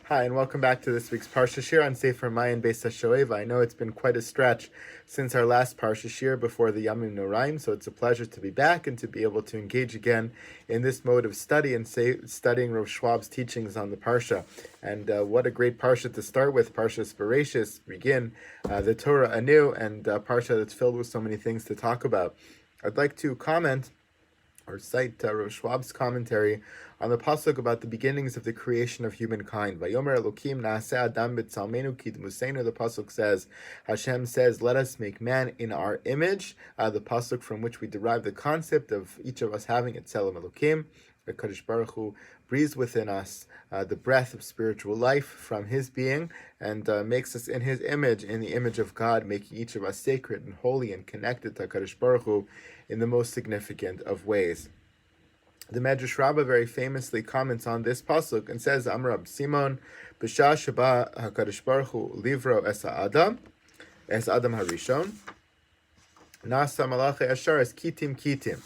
Hi, and welcome back to this week's Parshat Shir on Sefer Maayan Beit Hashoeva. I know it's been quite a stretch since our last Parshat Shir before the Yamim Noraim, so it's a pleasure to be back and to be able to engage again in this mode of study and studying Rav Schwab's teachings on the Parsha. And what a great Parsha to start with, Parshat Breishit, begin the Torah anew, and Parsha that's filled with so many things to talk about. I'd like to comment or cite Rav Schwab's commentary on the pasuk about the beginnings of the creation of humankind. Vayomer Elokim Naaseh Adam B'Tzalmenu Kidmusenu. The pasuk says, Hashem says, "Let us make man in our image." The pasuk from which we derive the concept of each of us having a Tzelem Elokim. The Kadosh Baruch Hu breathes within us the breath of spiritual life from His being, and makes us in His image, in the image of God, making each of us sacred and holy and connected to Kadosh Baruch Hu in the most significant of ways. The Medrash Rabbah very famously comments on this pasuk and says, Amrab Simon, B'shah sheba HaKadosh Baruch Hu livro es Adam harishon, nasa malachi ashar es kitim.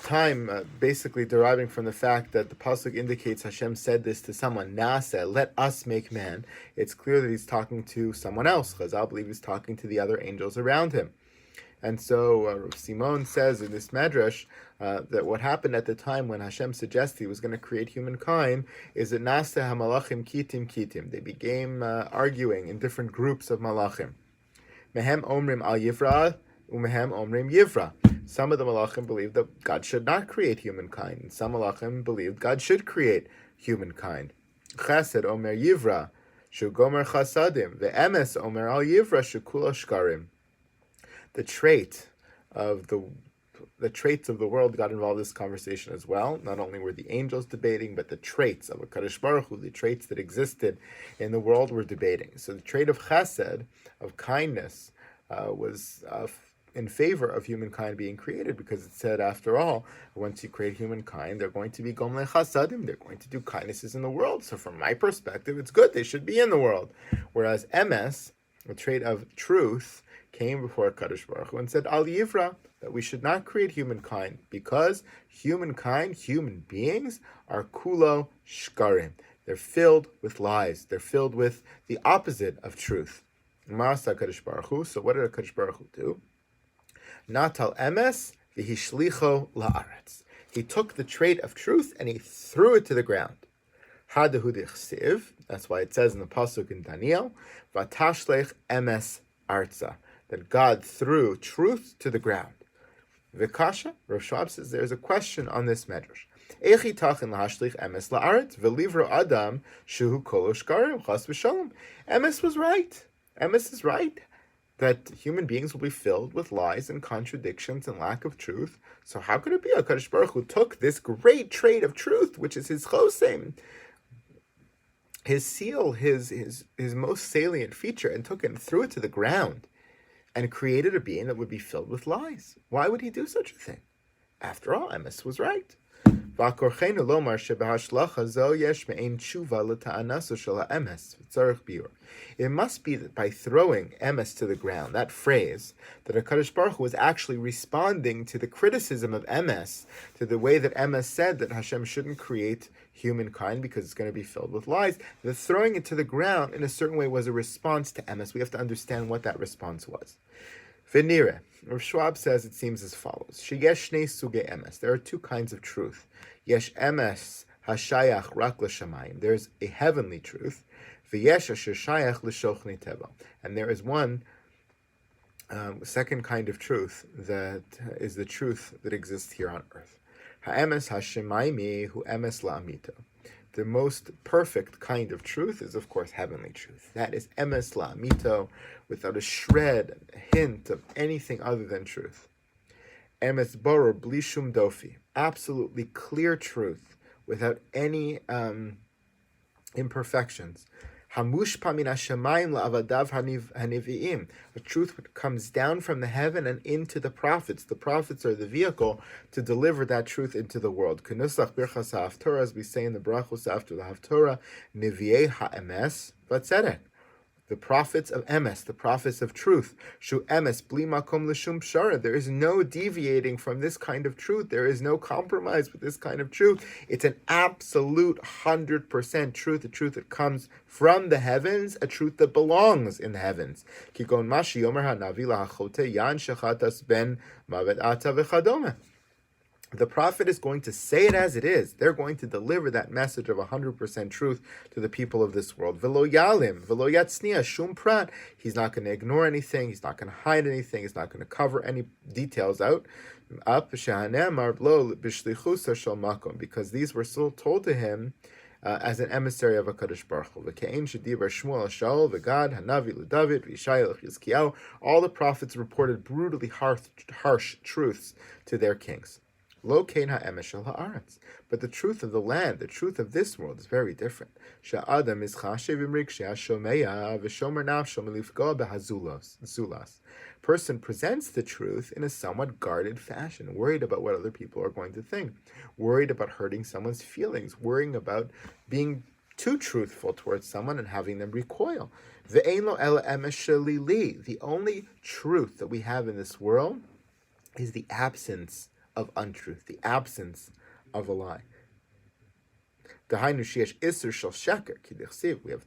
Time basically deriving from the fact that the pasuk indicates Hashem said this to someone, Nasa, let us make man. It's clear that He's talking to someone else. Chazal believe He's talking to the other angels around Him. And so Rav Simon says in this medrash that what happened at the time when Hashem suggested He was going to create humankind is that Nasta hamalachim kitim. They began arguing in different groups of malachim. Mehem omrim al yivra, umehem omrim yivra. Some of the malachim believed that God should not create humankind, and some malachim believed God should create humankind. Chesed omer yivra, shu gomer chasadim, ve'emes omer al yivra, shu kula shkarim. The traits of the world got involved in this conversation as well. Not only were the angels debating, but the traits of HaKadosh Baruch Hu, the traits that existed in the world, were debating. So the trait of chesed, of kindness, was in favor of humankind being created, because it said, after all, once you create humankind, they're going to be gomle chasadim, they're going to do kindnesses in the world. So from my perspective, it's good, they should be in the world. Whereas emes, the trait of truth, came before Kadosh Baruch Hu and said, Al Yivra, that we should not create humankind, because humankind, human beings, are kulo shkarim. They're filled with lies. They're filled with the opposite of truth. Ma'asa Kadosh Baruch Hu. So what did Kadosh Baruch Hu do? Natal emes v'hishlicho la'aretz. He took the trait of truth and He threw it to the ground. Hadahu dichsiv. That's why it says in the pasuk in Daniel, Vatashlech emes arza, that God threw truth to the ground. Vikasha, Rav Schwab says there's a question on this medrash. Echi tachin lahashlich emes la'aretz v'livro adam shuhu kolo shkarim chas v'shalom. Emes was right. Emes is right that human beings will be filled with lies and contradictions and lack of truth. So how could it be HaKadosh Baruch Hu took this great trait of truth, which is His chosem, His seal, his most salient feature, and took it and threw it to the ground, and created a being that would be filled with lies? Why would He do such a thing? After all, Emes was right. It must be that by throwing emes to the ground, that phrase, that HaKadosh Baruch Hu was actually responding to the criticism of emes, to the way that emes said that Hashem shouldn't create humankind because it's going to be filled with lies. The throwing it to the ground in a certain way was a response to emes. We have to understand what that response was. Venire, Rav Schwab says it seems as follows. Sheyesh shnei suge emes. There are two kinds of truth. Yesh emes hashayach rak l'shamayim. There is a heavenly truth. V'yesh asher shayach l'shochni teva. And there is one second kind of truth that is the truth that exists here on earth. Ha'emes hashemayimi hu emes la'amito. The most perfect kind of truth is, of course, heavenly truth. That is emes la'amito, without a shred, a hint of anything other than truth. Emes boror bli shum dofi. Absolutely clear truth, without any imperfections. Hamushpa min hashamayim la'avadav haniviim. A truth that comes down from the heaven and into the prophets. The prophets are the vehicle to deliver that truth into the world. Kenusach birchas ha'haftorah, as we say in the brachos after the haftorah, niviei ha'emes v'tzedek. The prophets of emes, the prophets of truth, shu emes bli makom l'shum pshara. There is no deviating from this kind of truth. There is no compromise with this kind of truth. It's an absolute 100% truth, a truth that comes from the heavens, a truth that belongs in the heavens. Kikon mashi yomer hanavi lahachote yan shechatas ben mavet ata v'chadome. The prophet is going to say it as it is. They're going to deliver that message of 100% truth to the people of this world. V'lo yalim, v'lo yatzniya, shum prat. He's not going to ignore anything. He's not going to hide anything. He's not going to cover any details up. Because these were still told to him as an emissary of HaKadosh Baruch Hu. V'ke'en shedibar Shmuel Shaul, v'Gad, Hanavi l'David, v'Yishai l'Chizkiyahu. All the prophets reported brutally harsh truths to their kings. Lo kein ha'emes shel ha'aretz. But the truth of the land, the truth of this world is very different. Sha'adam is chashev imrik she'ashomeya v'shomer nafsho milifgo behazulas. Person presents the truth in a somewhat guarded fashion, worried about what other people are going to think, worried about hurting someone's feelings, worrying about being too truthful towards someone and having them recoil. Ve'ein lo ela emes shelili. The only truth that we have in this world is the absence of untruth, the absence of a lie. We have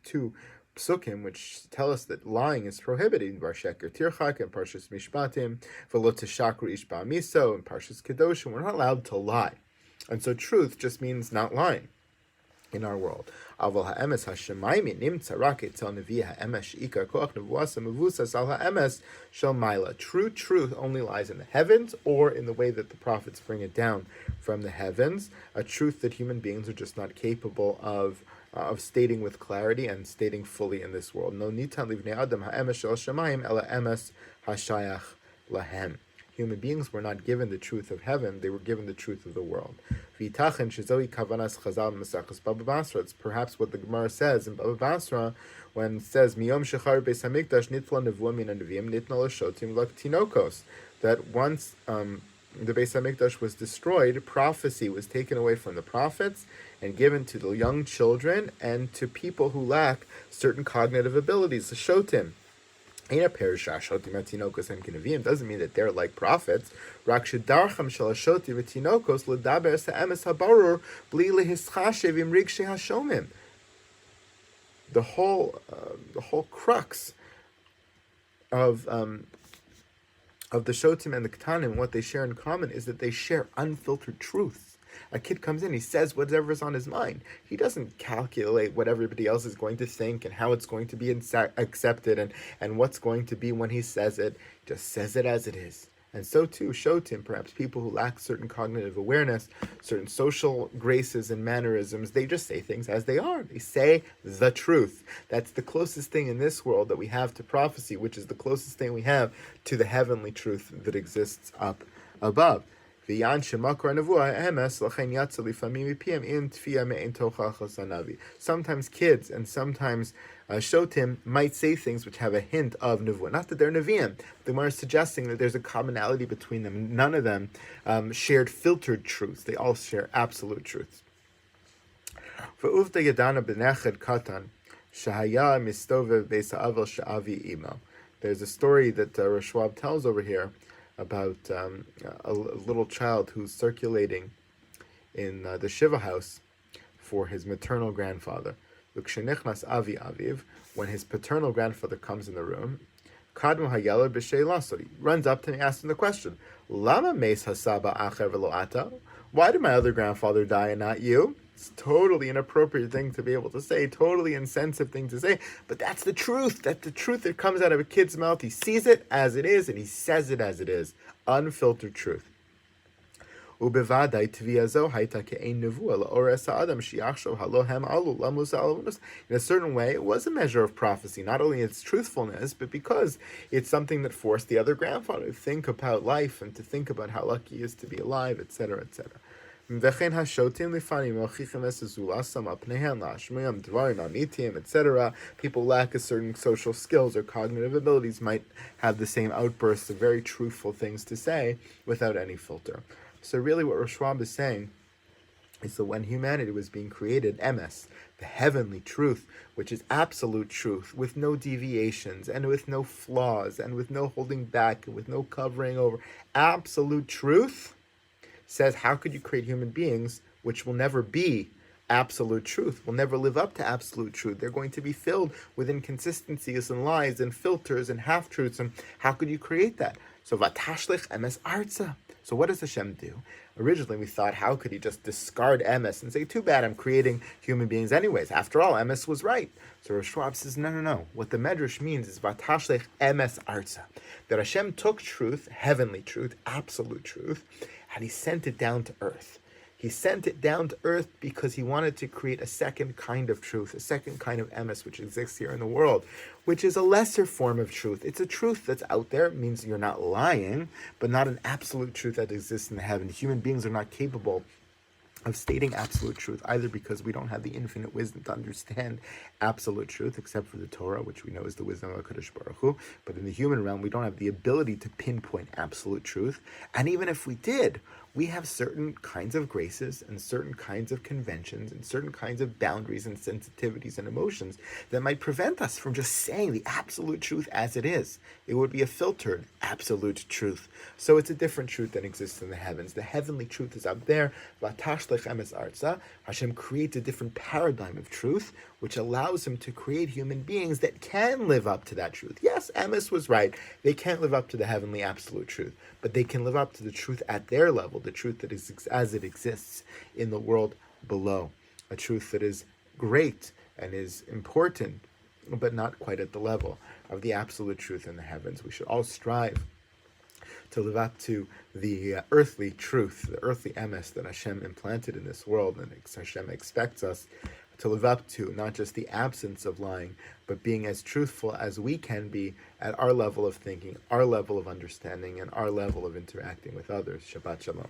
two psukim which tell us that lying is prohibited in Bar Sheker Tirchak and Parshas Mishpatim, V'lo teshakru ish ba'amiso and Parshas Kedoshim. We're not allowed to lie, and so truth just means not lying in our world. Aval ha'emes hashemayim nimtza rak etzel nevi ha'emes she'ikar koach nevuasa mevusas al ha'emes shel maila. True truth only lies in the heavens, or in the way that the prophets bring it down from the heavens, a truth that human beings are just not capable of stating with clarity and stating fully in this world. No nitan livnei adam ha'emes shel shemayim ela emes hashayach lahem. Human beings were not given the truth of heaven, they were given the truth of the world. It's perhaps what the Gemara says in Baba Basra when it says, that once the Beis HaMikdash was destroyed, prophecy was taken away from the prophets and given to the young children and to people who lack certain cognitive abilities, the shotim. Doesn't mean that they're like prophets. The whole crux of the shotim and the ketanim, what they share in common is that they share unfiltered truth. A kid comes in, he says whatever's on his mind. He doesn't calculate what everybody else is going to think and how it's going to be accepted and what's going to be when he says it. He just says it as it is. And so too, shotim, perhaps people who lack certain cognitive awareness, certain social graces and mannerisms, they just say things as they are. They say the truth. That's the closest thing in this world that we have to prophecy, which is the closest thing we have to the heavenly truth that exists up above. Sometimes kids and sometimes shotim might say things which have a hint of nevuah. Not that they're neviim. The Gemara is suggesting that there's a commonality between them. None of them shared filtered truths. They all share absolute truths. There's a story that Rashwab tells over here about a little child who's circulating in the Shiva house for his maternal grandfather. When his paternal grandfather comes in the room, so he runs up to him and asks him the question, Lama meis hasaba acher v'lo ata? Why did my other grandfather die and not you? It's totally inappropriate thing to be able to say, totally insensitive thing to say, but that's the truth. That's the truth that comes out of a kid's mouth. He sees it as it is, and he says it as it is. Unfiltered truth. In a certain way, it was a measure of prophecy, not only its truthfulness, but because it's something that forced the other grandfather to think about life and to think about how lucky he is to be alive, etc., etc. Etc. People lack a certain social skills or cognitive abilities might have the same outbursts of very truthful things to say without any filter. So really what Rashwab is saying is that when humanity was being created, emes, the heavenly truth, which is absolute truth, with no deviations, and with no flaws, and with no holding back, and with no covering over, absolute truth, says, how could you create human beings which will never be absolute truth, will never live up to absolute truth? They're going to be filled with inconsistencies and lies and filters and half-truths, and how could you create that? So, vatashlich emes arza. So what does Hashem do? Originally we thought, how could he just discard emes and say, too bad, I'm creating human beings anyways. After all, emes was right. So Rosh Schwab says, no. What the Medrash means is vatashlich emes arza. That Hashem took truth, heavenly truth, absolute truth, and he sent it down to earth. He sent it down to earth because he wanted to create a second kind of truth, a second kind of emes which exists here in the world, which is a lesser form of truth. It's a truth that's out there. It means you're not lying, but not an absolute truth that exists in the heaven. Human beings are not capable of stating absolute truth, either because we don't have the infinite wisdom to understand absolute truth, except for the Torah, which we know is the wisdom of HaKadosh Baruch Hu. But in the human realm, we don't have the ability to pinpoint absolute truth. And even if we did, we have certain kinds of graces and certain kinds of conventions and certain kinds of boundaries and sensitivities and emotions that might prevent us from just saying the absolute truth as it is. It would be a filtered absolute truth. So it's a different truth that exists in the heavens. The heavenly truth is up there. Hashem creates a different paradigm of truth, which allows him to create human beings that can live up to that truth. Yes, Emes was right. They can't live up to the heavenly absolute truth, but they can live up to the truth at their level, the truth that is as it exists in the world below, a truth that is great and is important, but not quite at the level of the absolute truth in the heavens. We should all strive to live up to the earthly truth, the earthly emes that Hashem implanted in this world, and Hashem expects us to live up to, not just the absence of lying, but being as truthful as we can be at our level of thinking, our level of understanding, and our level of interacting with others. Shabbat Shalom.